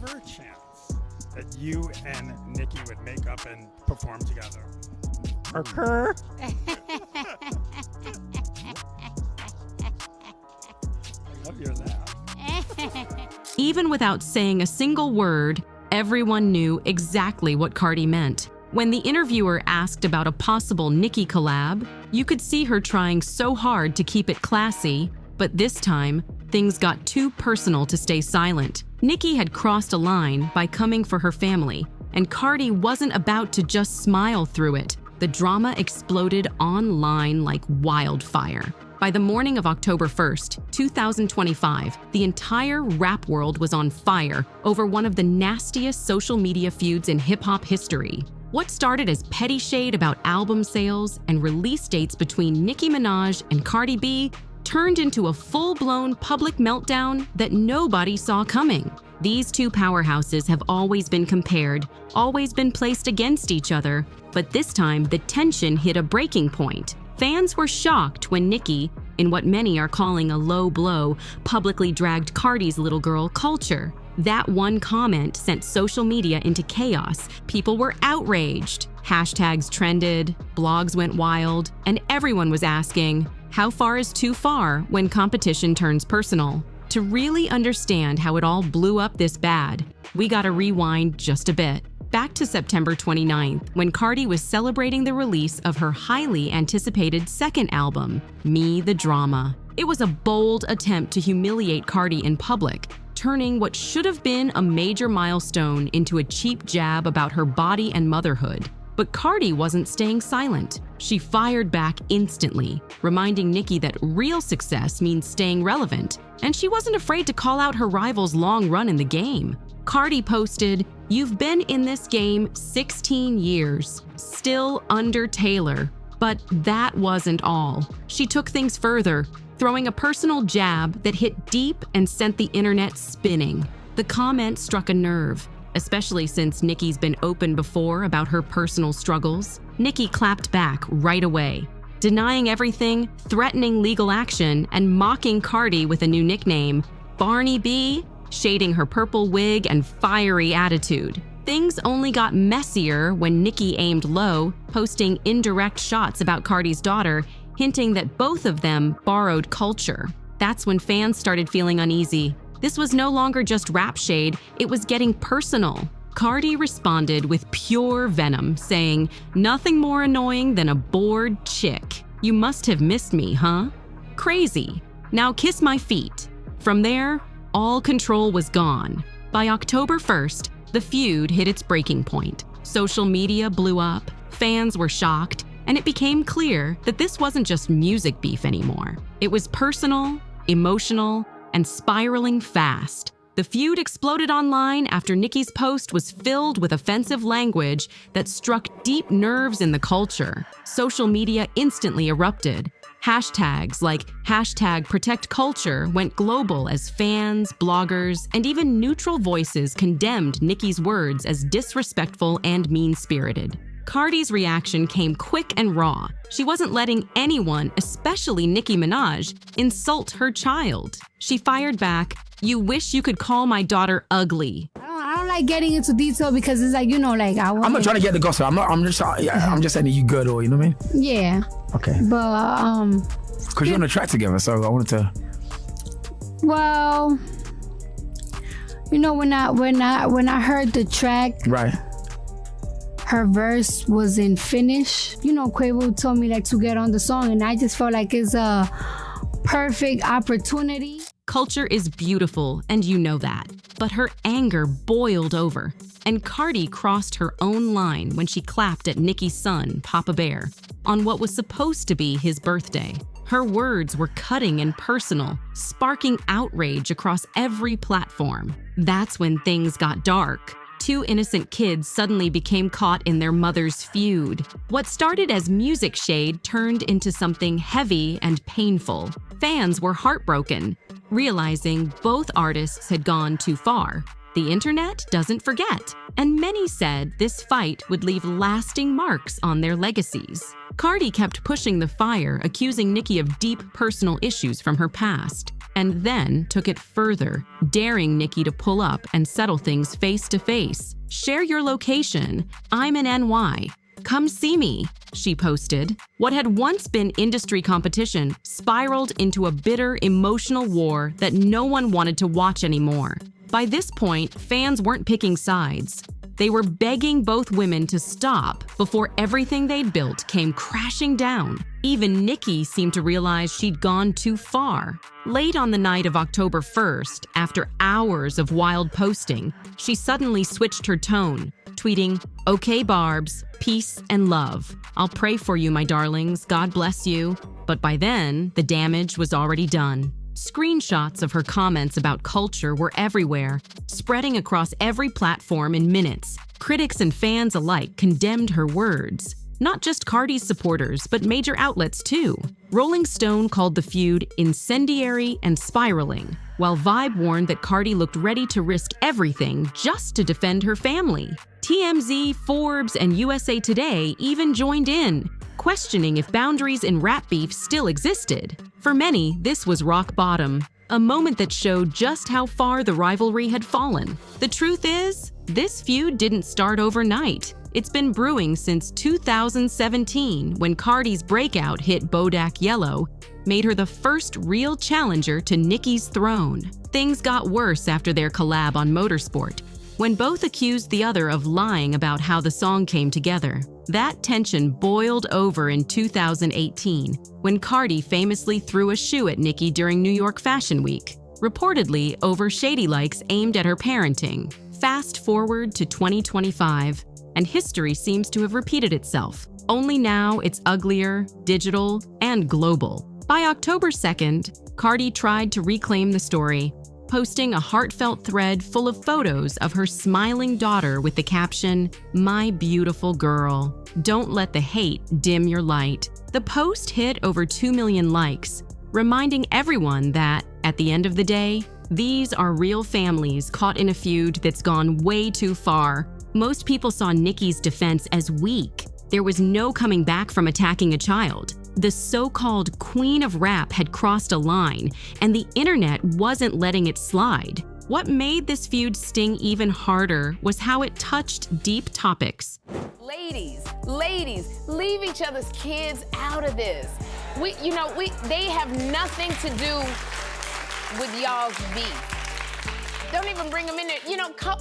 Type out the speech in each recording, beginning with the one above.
ever a chance that you and Nicki would make up and perform together? Occur? I love your laugh. Even without saying a single word, everyone knew exactly what Cardi meant. When the interviewer asked about a possible Nicki collab, you could see her trying so hard to keep it classy, but this time, things got too personal to stay silent. Nicki had crossed a line by coming for her family, and Cardi wasn't about to just smile through it. The drama exploded online like wildfire. By the morning of October 1st, 2025, the entire rap world was on fire over one of the nastiest social media feuds in hip-hop history. What started as petty shade about album sales and release dates between Nicki Minaj and Cardi B turned into a full-blown public meltdown that nobody saw coming. These two powerhouses have always been compared, always been placed against each other, but this time the tension hit a breaking point. Fans were shocked when Nicki, in what many are calling a low blow, publicly dragged Cardi's little girl culture. That one comment sent social media into chaos. People were outraged. Hashtags trended, blogs went wild, and everyone was asking, how far is too far when competition turns personal? To really understand how it all blew up this bad, we gotta rewind just a bit. Back to September 29th, when Cardi was celebrating the release of her highly anticipated second album, Me the Drama. It was a bold attempt to humiliate Cardi in public, turning what should have been a major milestone into a cheap jab about her body and motherhood. But Cardi wasn't staying silent. She fired back instantly, reminding Nicki that real success means staying relevant, and she wasn't afraid to call out her rival's long run in the game. Cardi posted, "You've been in this game 16 years, still under Taylor." But that wasn't all. She took things further, throwing a personal jab that hit deep and sent the internet spinning. The comment struck a nerve, especially since Nicki's been open before about her personal struggles. Nicki clapped back right away, denying everything, threatening legal action, and mocking Cardi with a new nickname, Barney B, shading her purple wig and fiery attitude. Things only got messier when Nicki aimed low, posting indirect shots about Cardi's daughter, hinting that both of them borrowed culture. That's when fans started feeling uneasy. This was no longer just rap shade, it was getting personal. Cardi responded with pure venom, saying, "Nothing more annoying than a bored chick. You must have missed me, huh? Crazy. Now kiss my feet." From there, all control was gone. By October 1st, the feud hit its breaking point. Social media blew up, fans were shocked, and it became clear that this wasn't just music beef anymore. It was personal, emotional, and spiraling fast. The feud exploded online after Nicki's post was filled with offensive language that struck deep nerves in the culture. Social media instantly erupted. Hashtags like #ProtectCulture went global as fans, bloggers, and even neutral voices condemned Nicki's words as disrespectful and mean-spirited. Cardi's reaction came quick and raw. She wasn't letting anyone, especially Nicki Minaj, insult her child. She fired back, "You wish you could call my daughter ugly." I don't like getting into detail because it's like, like I want. I'm not trying to get the gossip. I'm just saying that you good, or you know what I mean? Yeah. Okay. But because you're on a track together, so I wanted to. Well, when I heard the track, right. Her verse was in Finnish. Quavo told me to get on the song, and I just felt like it's a perfect opportunity. Culture is beautiful, and you know that. But her anger boiled over, and Cardi crossed her own line when she clapped at Nicki's son, Papa Bear, on what was supposed to be his birthday. Her words were cutting and personal, sparking outrage across every platform. That's when things got dark. Two innocent kids suddenly became caught in their mother's feud. What started as music shade turned into something heavy and painful. Fans were heartbroken, realizing both artists had gone too far. The internet doesn't forget, and many said this fight would leave lasting marks on their legacies. Cardi kept pushing the fire, accusing Nicki of deep personal issues from her past. and then took it further, daring Nicki to pull up and settle things face to face. "Share your location. I'm in NY. Come see me," she posted. What had once been industry competition spiraled into a bitter, emotional war that no one wanted to watch anymore. By this point, fans weren't picking sides. They were begging both women to stop before everything they'd built came crashing down. Even Nicki seemed to realize she'd gone too far. Late on the night of October 1st, after hours of wild posting, she suddenly switched her tone, tweeting, "Okay, Barbs, peace and love. I'll pray for you, my darlings. God bless you." But by then, the damage was already done. Screenshots of her comments about culture were everywhere, spreading across every platform in minutes. Critics and fans alike condemned her words. Not just Cardi's supporters, but major outlets too. Rolling Stone called the feud incendiary and spiraling, while Vibe warned that Cardi looked ready to risk everything just to defend her family. TMZ, Forbes, and USA Today even joined in, questioning if boundaries in rap beef still existed. For many, this was rock bottom, a moment that showed just how far the rivalry had fallen. The truth is, this feud didn't start overnight. It's been brewing since 2017, when Cardi's breakout hit Bodak Yellow made her the first real challenger to Nicki's throne. Things got worse after their collab on Motorsport, when both accused the other of lying about how the song came together. That tension boiled over in 2018, when Cardi famously threw a shoe at Nicki during New York Fashion Week, reportedly over shady likes aimed at her parenting. Fast forward to 2025, and history seems to have repeated itself. Only now it's uglier, digital, and global. By October 2nd, Cardi tried to reclaim the story, posting a heartfelt thread full of photos of her smiling daughter with the caption, "My beautiful girl. Don't let the hate dim your light." The post hit over 2 million likes, reminding everyone that, at the end of the day, these are real families caught in a feud that's gone way too far. Most people saw Nicki's defense as weak. There was no coming back from attacking a child. The so-called queen of rap had crossed a line, and the internet wasn't letting it slide. What made this feud sting even harder was how it touched deep topics. Ladies, leave each other's kids out of this. They have nothing to do with y'all's beef. Don't even bring them in there.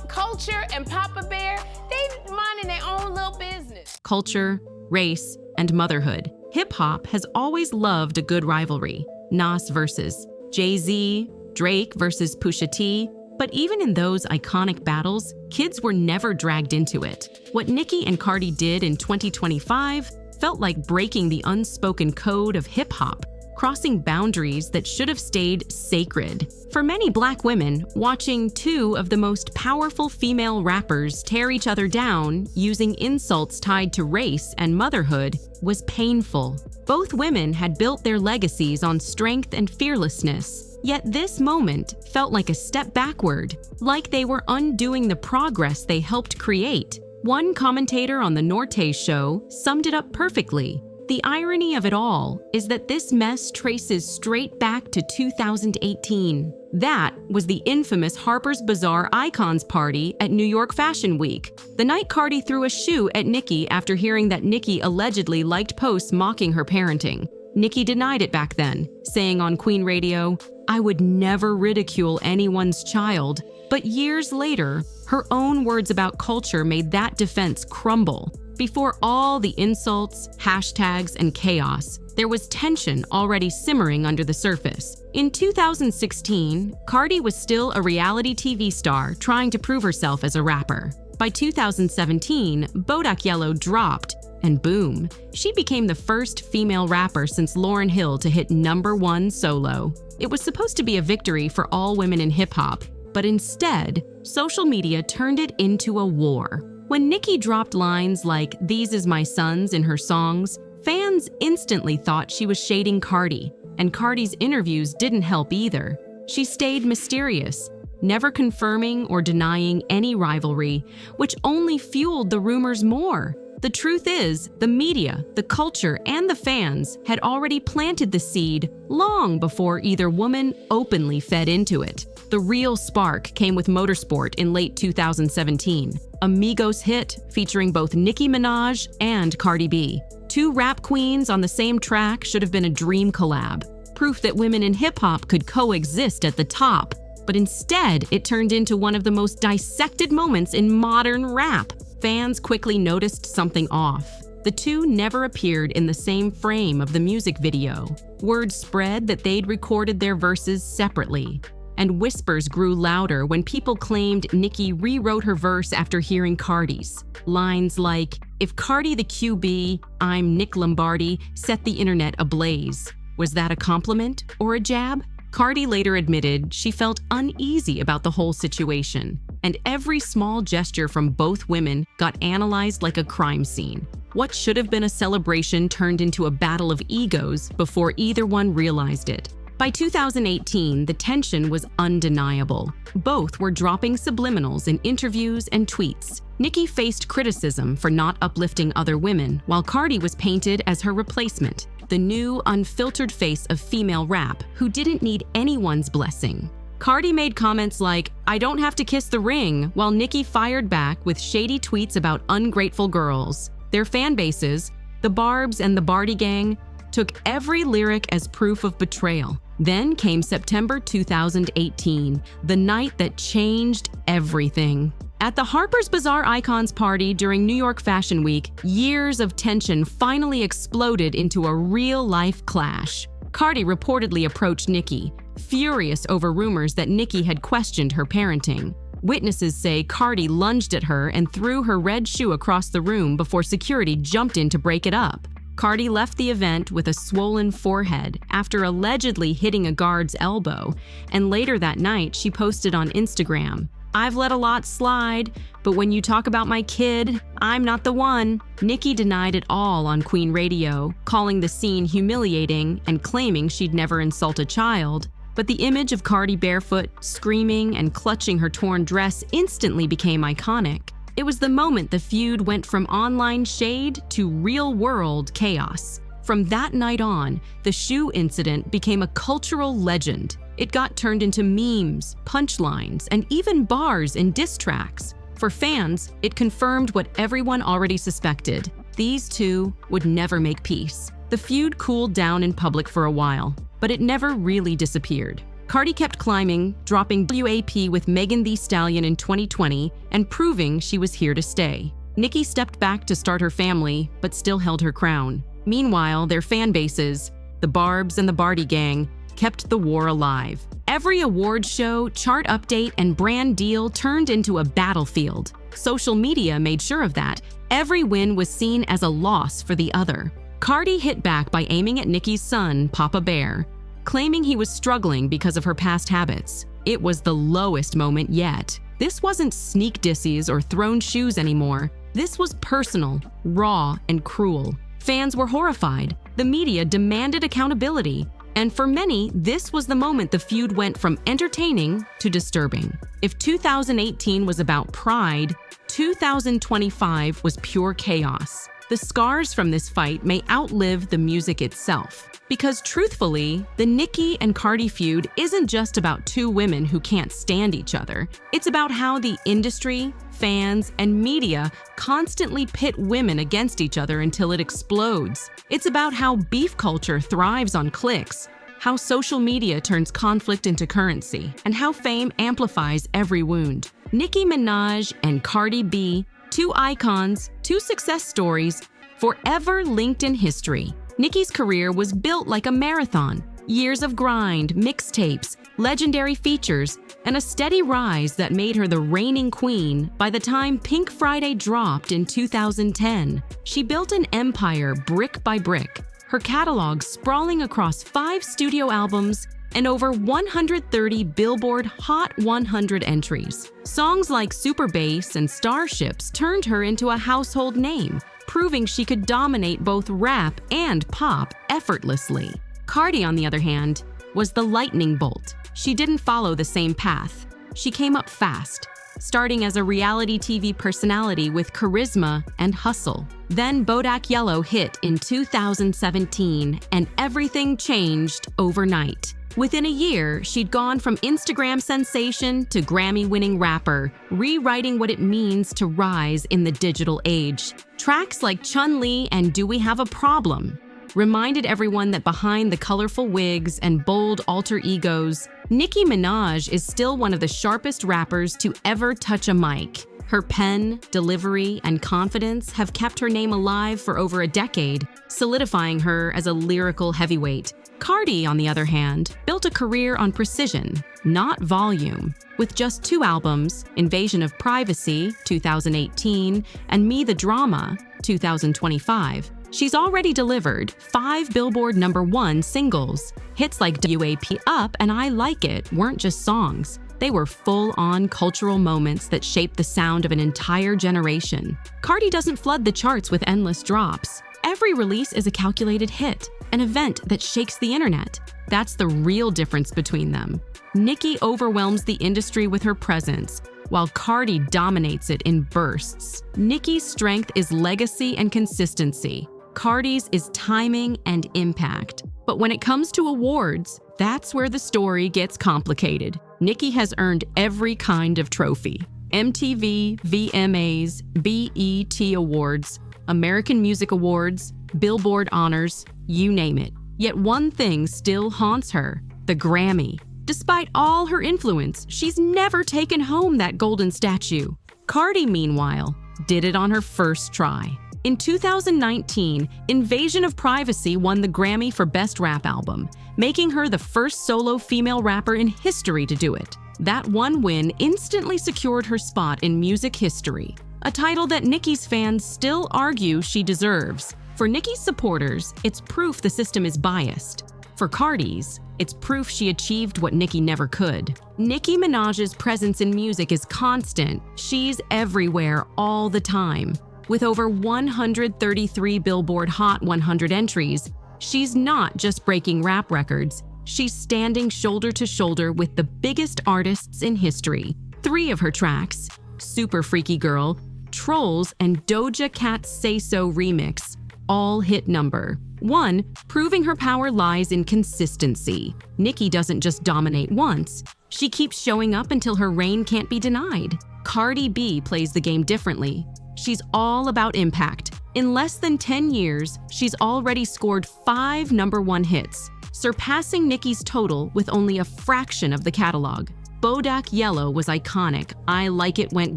Culture and Papa Bear, they minding their own little business. Culture, race, and motherhood. Hip-hop has always loved a good rivalry. Nas versus Jay-Z, Drake versus Pusha T. But even in those iconic battles, kids were never dragged into it. What Nicki and Cardi did in 2025 felt like breaking the unspoken code of hip-hop, crossing boundaries that should have stayed sacred. For many Black women, watching two of the most powerful female rappers tear each other down using insults tied to race and motherhood was painful. Both women had built their legacies on strength and fearlessness, yet this moment felt like a step backward, like they were undoing the progress they helped create. One commentator on The Norte Show summed it up perfectly. The irony of it all is that this mess traces straight back to 2018. That was the infamous Harper's Bazaar Icons party at New York Fashion Week, the night Cardi threw a shoe at Nicki after hearing that Nicki allegedly liked posts mocking her parenting. Nicki denied it back then, saying on Queen Radio, "I would never ridicule anyone's child." But years later, her own words about culture made that defense crumble. Before all the insults, hashtags, and chaos, there was tension already simmering under the surface. In 2016, Cardi was still a reality TV star trying to prove herself as a rapper. By 2017, Bodak Yellow dropped, and boom, she became the first female rapper since Lauryn Hill to hit #1 solo. It was supposed to be a victory for all women in hip-hop, but instead, social media turned it into a war. When Nicki dropped lines like "These is my sons" in her songs, fans instantly thought she was shading Cardi, and Cardi's interviews didn't help either. She stayed mysterious, never confirming or denying any rivalry, which only fueled the rumors more. The truth is, the media, the culture, and the fans had already planted the seed long before either woman openly fed into it. The real spark came with Motorsport in late 2017, a Migos hit featuring both Nicki Minaj and Cardi B. Two rap queens on the same track should have been a dream collab, proof that women in hip-hop could coexist at the top. But instead, it turned into one of the most dissected moments in modern rap. Fans quickly noticed something off. The two never appeared in the same frame of the music video. Word spread that they'd recorded their verses separately. And whispers grew louder when people claimed Nicki rewrote her verse after hearing Cardi's. Lines like, "If Cardi the QB, I'm Nick Lombardi," set the internet ablaze. Was that a compliment or a jab? Cardi later admitted she felt uneasy about the whole situation, and every small gesture from both women got analyzed like a crime scene. What should have been a celebration turned into a battle of egos before either one realized it. By 2018, the tension was undeniable. Both were dropping subliminals in interviews and tweets. Nicki faced criticism for not uplifting other women, while Cardi was painted as her replacement, the new, unfiltered face of female rap who didn't need anyone's blessing. Cardi made comments like, "I don't have to kiss the ring," while Nicki fired back with shady tweets about ungrateful girls. Their fan bases, the Barbs and the Barty Gang, took every lyric as proof of betrayal. Then came September 2018, the night that changed everything. At the Harper's Bazaar Icons party during New York Fashion Week, years of tension finally exploded into a real-life clash. Cardi reportedly approached Nicki, furious over rumors that Nicki had questioned her parenting. Witnesses say Cardi lunged at her and threw her red shoe across the room before security jumped in to break it up. Cardi left the event with a swollen forehead after allegedly hitting a guard's elbow, and later that night she posted on Instagram, "I've let a lot slide, but when you talk about my kid, I'm not the one." Nicki denied it all on Queen Radio, calling the scene humiliating and claiming she'd never insult a child. But the image of Cardi barefoot, screaming, and clutching her torn dress instantly became iconic. It was the moment the feud went from online shade to real-world chaos. From that night on, the shoe incident became a cultural legend. It got turned into memes, punchlines, and even bars and diss tracks. For fans, it confirmed what everyone already suspected. These two would never make peace. The feud cooled down in public for a while, but it never really disappeared. Cardi kept climbing, dropping WAP with Megan Thee Stallion in 2020 and proving she was here to stay. Nicki stepped back to start her family, but still held her crown. Meanwhile, their fan bases, the Barbs and the Barty Gang, kept the war alive. Every award show, chart update, and brand deal turned into a battlefield. Social media made sure of that. Every win was seen as a loss for the other. Cardi hit back by aiming at Nicki's son, Papa Bear, claiming he was struggling because of her past habits. It was the lowest moment yet. This wasn't sneak disses or thrown shoes anymore. This was personal, raw, and cruel. Fans were horrified. The media demanded accountability. And for many, this was the moment the feud went from entertaining to disturbing. If 2018 was about pride, 2025 was pure chaos. The scars from this fight may outlive the music itself. Because truthfully, the Nicki and Cardi feud isn't just about two women who can't stand each other. It's about how the industry, fans, and media constantly pit women against each other until it explodes. It's about how beef culture thrives on clicks, how social media turns conflict into currency, and how fame amplifies every wound. Nicki Minaj and Cardi B, two icons, two success stories, forever linked in history. Nicki's career was built like a marathon. Years of grind, mixtapes, legendary features, and a steady rise that made her the reigning queen by the time Pink Friday dropped in 2010. She built an empire brick by brick, her catalog sprawling across 5 studio albums and over 130 Billboard Hot 100 entries. Songs like Super Bass and Starships turned her into a household name, proving she could dominate both rap and pop effortlessly. Cardi, on the other hand, was the lightning bolt. She didn't follow the same path. She came up fast, starting as a reality TV personality with charisma and hustle. Then Bodak Yellow hit in 2017, and everything changed overnight. Within a year, she'd gone from Instagram sensation to Grammy-winning rapper, rewriting what it means to rise in the digital age. Tracks like Chun-Li and Do We Have a Problem reminded everyone that behind the colorful wigs and bold alter egos, Nicki Minaj is still one of the sharpest rappers to ever touch a mic. Her pen, delivery, and confidence have kept her name alive for over a decade, solidifying her as a lyrical heavyweight. Cardi, on the other hand, built a career on precision, not volume. With just 2 albums, Invasion of Privacy, 2018, and Me the Drama, 2025, she's already delivered 5 Billboard #1 singles. Hits like WAP Up and I Like It weren't just songs. They were full-on cultural moments that shaped the sound of an entire generation. Cardi doesn't flood the charts with endless drops. Every release is a calculated hit, an event that shakes the internet. That's the real difference between them. Nicki overwhelms the industry with her presence, while Cardi dominates it in bursts. Nicki's strength is legacy and consistency. Cardi's is timing and impact. But when it comes to awards, that's where the story gets complicated. Nicki has earned every kind of trophy: MTV, VMAs, BET Awards, American Music Awards, Billboard Honors, you name it. Yet one thing still haunts her: the Grammy. Despite all her influence, she's never taken home that golden statue. Cardi, meanwhile, did it on her first try. In 2019, Invasion of Privacy won the Grammy for Best Rap Album, making her the first solo female rapper in history to do it. That one win instantly secured her spot in music history, a title that Nicki's fans still argue she deserves. For Nicki's supporters, it's proof the system is biased. For Cardi's, it's proof she achieved what Nicki never could. Nicki Minaj's presence in music is constant. She's everywhere all the time. With over 133 Billboard Hot 100 entries, she's not just breaking rap records, she's standing shoulder to shoulder with the biggest artists in history. 3 of her tracks, Super Freaky Girl, Trolls, and Doja Cat's Say So remix, all hit number 1, proving her power lies in consistency. Nicki doesn't just dominate once, she keeps showing up until her reign can't be denied. Cardi B plays the game differently. She's all about impact. In less than 10 years, she's already scored 5 #1 hits, surpassing Nicki's total with only a fraction of the catalog. Bodak Yellow was iconic, I Like It went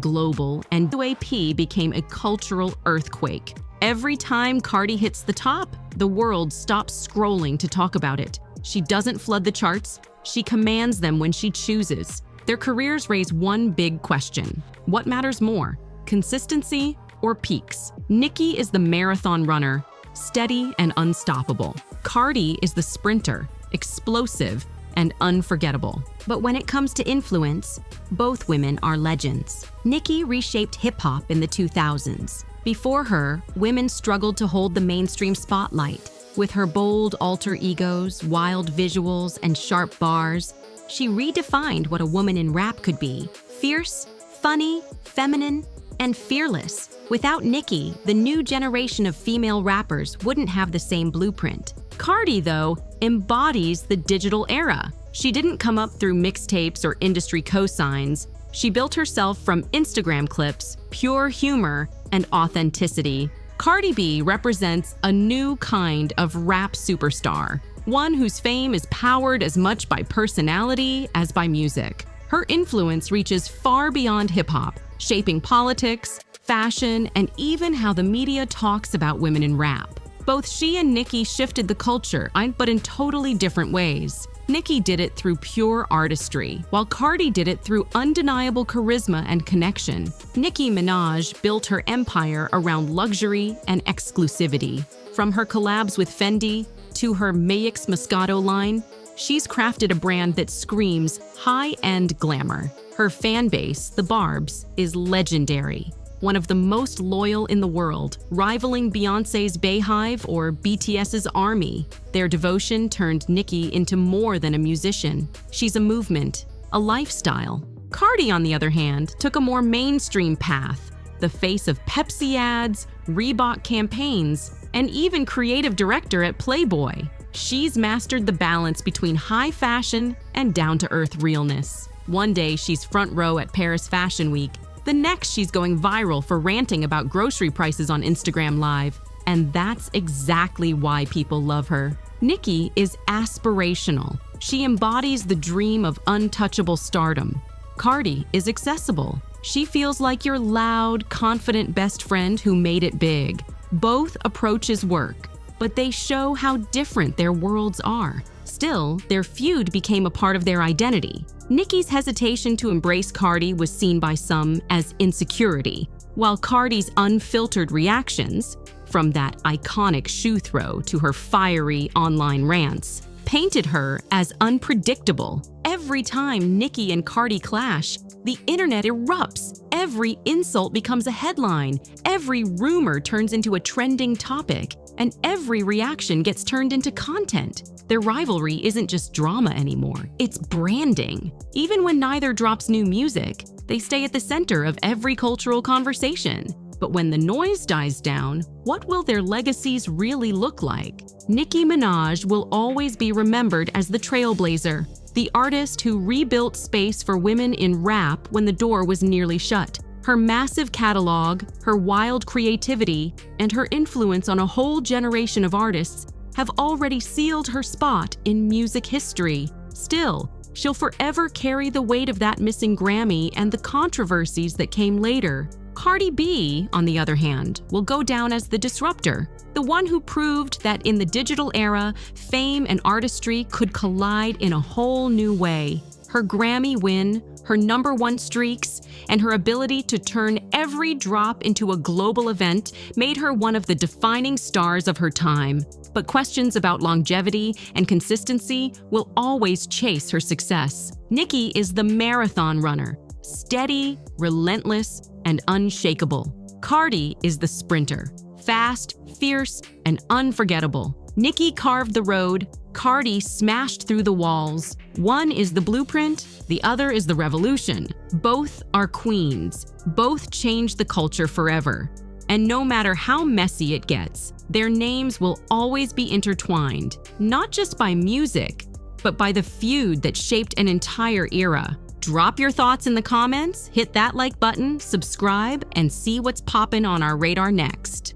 global, and WAP became a cultural earthquake. Every time Cardi hits the top, the world stops scrolling to talk about it. She doesn't flood the charts, she commands them when she chooses. Their careers raise one big question: what matters more, consistency or peaks? Nicki is the marathon runner, steady and unstoppable. Cardi is the sprinter, explosive and unforgettable. But when it comes to influence, both women are legends. Nicki reshaped hip-hop in the 2000s. Before her, women struggled to hold the mainstream spotlight. With her bold alter egos, wild visuals, and sharp bars, she redefined what a woman in rap could be: fierce, funny, feminine, and fearless. Without Nicki, the new generation of female rappers wouldn't have the same blueprint. Cardi, though, embodies the digital era. She didn't come up through mixtapes or industry cosigns. She built herself from Instagram clips, pure humor, and authenticity. Cardi B represents a new kind of rap superstar, one whose fame is powered as much by personality as by music. Her influence reaches far beyond hip-hop, shaping politics, fashion, and even how the media talks about women in rap. Both she and Nicki shifted the culture, but in totally different ways. Nicki did it through pure artistry, while Cardi did it through undeniable charisma and connection. Nicki Minaj built her empire around luxury and exclusivity. From her collabs with Fendi to her Mayix Moscato line, she's crafted a brand that screams high-end glamour. Her fan base, the Barbs, is legendary, one of the most loyal in the world, rivaling Beyoncé's Bayhive or BTS's Army. Their devotion turned Nicki into more than a musician. She's a movement, a lifestyle, Cardi, on the other hand, took a more mainstream path, the face of Pepsi ads, Reebok campaigns, and even creative director at Playboy. She's mastered the balance between high fashion and down-to-earth realness. One day, she's front row at Paris Fashion Week. The next, she's going viral for ranting about grocery prices on Instagram Live. And that's exactly why people love her. Nicki is aspirational. She embodies the dream of untouchable stardom. Cardi is accessible. She feels like your loud, confident best friend who made it big. Both approaches work, but they show how different their worlds are. Still, their feud became a part of their identity. Nicki's hesitation to embrace Cardi was seen by some as insecurity, while Cardi's unfiltered reactions, from that iconic shoe throw to her fiery online rants, painted her as unpredictable. Every time Nicki and Cardi clash, the internet erupts. Every insult becomes a headline. Every rumor turns into a trending topic, and every reaction gets turned into content. Their rivalry isn't just drama anymore, it's branding. Even when neither drops new music, they stay at the center of every cultural conversation. But when the noise dies down, what will their legacies really look like? Nicki Minaj will always be remembered as the Trailblazer, the artist who rebuilt space for women in rap when the door was nearly shut. Her massive catalog, her wild creativity, and her influence on a whole generation of artists have already sealed her spot in music history. Still, she'll forever carry the weight of that missing Grammy and the controversies that came later. Cardi B, on the other hand, will go down as the disruptor, the one who proved that in the digital era, fame and artistry could collide in a whole new way. Her Grammy win, her #1 streaks, and her ability to turn every drop into a global event made her one of the defining stars of her time. But questions about longevity and consistency will always chase her success. Nicki is the marathon runner, steady, relentless, and unshakable. Cardi is the sprinter, fast, fierce, and unforgettable. Nicki carved the road, Cardi smashed through the walls. One is the blueprint, the other is the revolution. Both are queens. Both changed the culture forever. And no matter how messy it gets, their names will always be intertwined, not just by music, but by the feud that shaped an entire era. Drop your thoughts in the comments, hit that like button, subscribe, and see what's poppin' on our radar next.